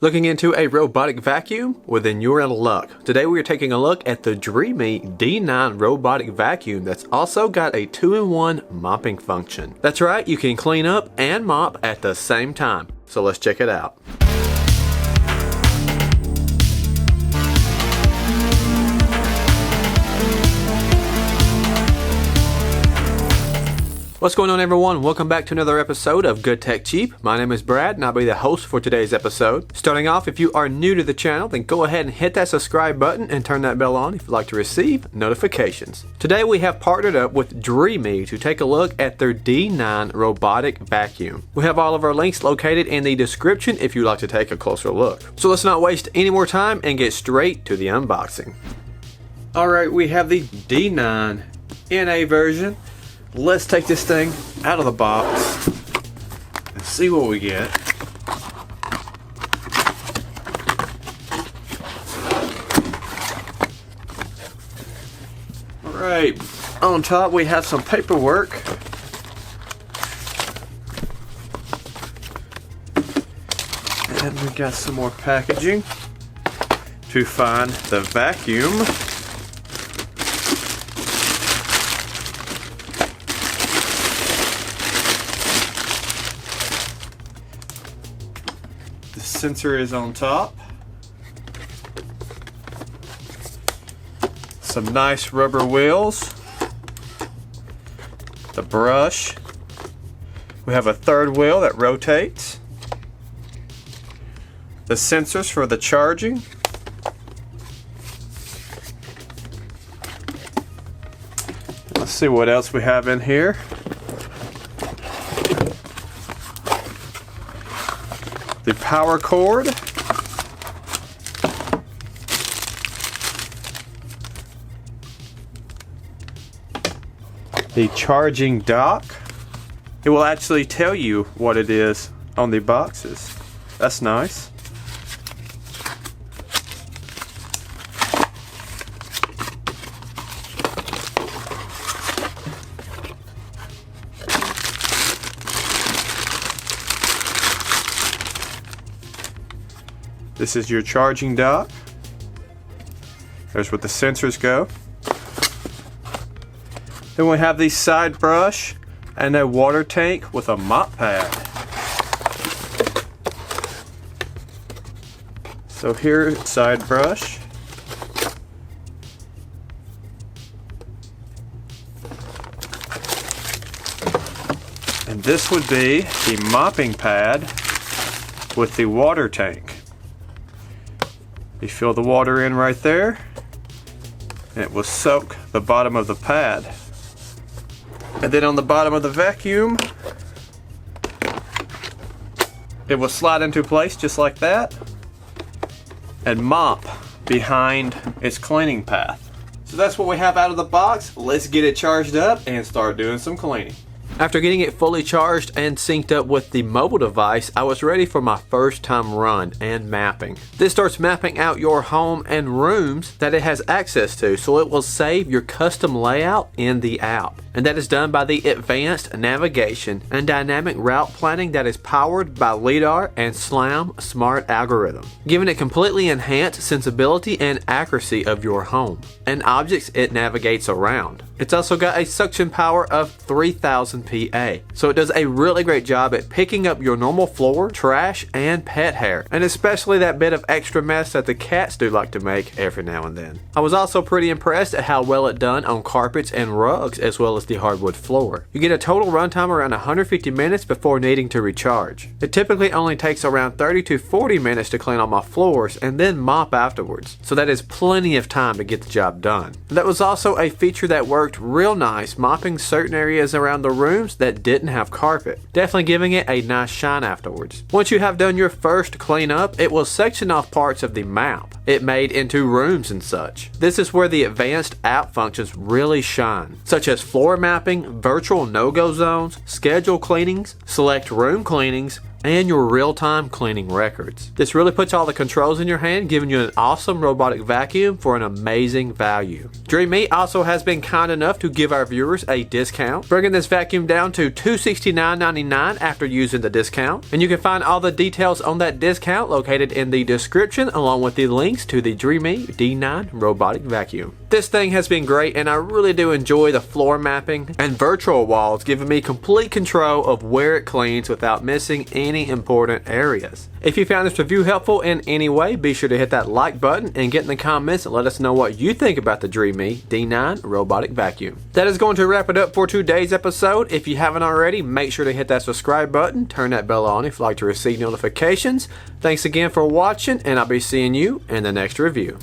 Looking into a robotic vacuum? Well, then you're in luck. Today we are taking a look at the Dreame D9 robotic vacuum that's also got a 2-in-1 mopping function. That's right, you can clean up and mop at the same time. So let's check it out. What's going on, everyone? Welcome back to another episode of Good Tech Cheap. My name is Brad and I'll be the host for today's episode. Starting off, if you are new to the channel, then go ahead and hit that subscribe button and turn that bell on if you'd like to receive notifications. Today we have partnered up with Dreame to take a look at their D9 robotic vacuum. We have all of our links located in the description if you'd like to take a closer look. So let's not waste any more time and get straight to the unboxing. Alright, we have the D9 NA version. Let's take this thing out of the box and see what we get. Alright, on top we have some paperwork. And we got some more packaging to find the vacuum. The sensor is on top. Some nice rubber wheels. The brush. We have a third wheel that rotates. The sensors for the charging. Let's see what else we have in here. The power cord, the charging dock. It will actually tell you what it is on the boxes. That's nice. This is your charging dock. There's where the sensors go. Then we have the side brush and a water tank with a mop pad. So here's side brush. And this would be the mopping pad with the water tank. You fill the water in right there, and it will soak the bottom of the pad. And then on the bottom of the vacuum, it will slide into place just like that, and mop behind its cleaning path. So that's what we have out of the box. Let's get it charged up and start doing some cleaning. After getting it fully charged and synced up with the mobile device, I was ready for my first time run and mapping. This starts mapping out your home and rooms that it has access to, so it will save your custom layout in the app. And that is done by the advanced navigation and dynamic route planning that is powered by Lidar and SLAM smart algorithm, giving it completely enhanced sensibility and accuracy of your home and objects it navigates around. It's also got a suction power of 3000 PA, so it does a really great job at picking up your normal floor, trash, and pet hair, and especially that bit of extra mess that the cats do like to make every now and then. I was also pretty impressed at how well it done on carpets and rugs as well as the hardwood floor. You get a total runtime around 150 minutes before needing to recharge. It typically only takes around 30 to 40 minutes to clean all my floors and then mop afterwards, so that is plenty of time to get the job done. That was also a feature that worked real nice, mopping certain areas around the rooms that didn't have carpet, definitely giving it a nice shine afterwards. Once you have done your first cleanup, it will section off parts of the map it made into rooms and such. This is where the advanced app functions really shine, such as floor mapping, virtual no-go zones, schedule cleanings, select room cleanings, and your real-time cleaning records. This really puts all the controls in your hand, giving you an awesome robotic vacuum for an amazing value. Dreame also has been kind enough to give our viewers a discount, bringing this vacuum down to $269.99 after using the discount. And you can find all the details on that discount located in the description, along with the links to the Dreame D9 robotic vacuum. This thing has been great, and I really do enjoy the floor mapping and virtual walls, giving me complete control of where it cleans without missing any important areas. If you found this review helpful in any way, be sure to hit that like button and get in the comments and let us know what you think about the Dreame D9 robotic vacuum. That is going to wrap it up for today's episode. If you haven't already, make sure to hit that subscribe button, turn that bell on if you'd like to receive notifications. Thanks again for watching, and I'll be seeing you in the next review.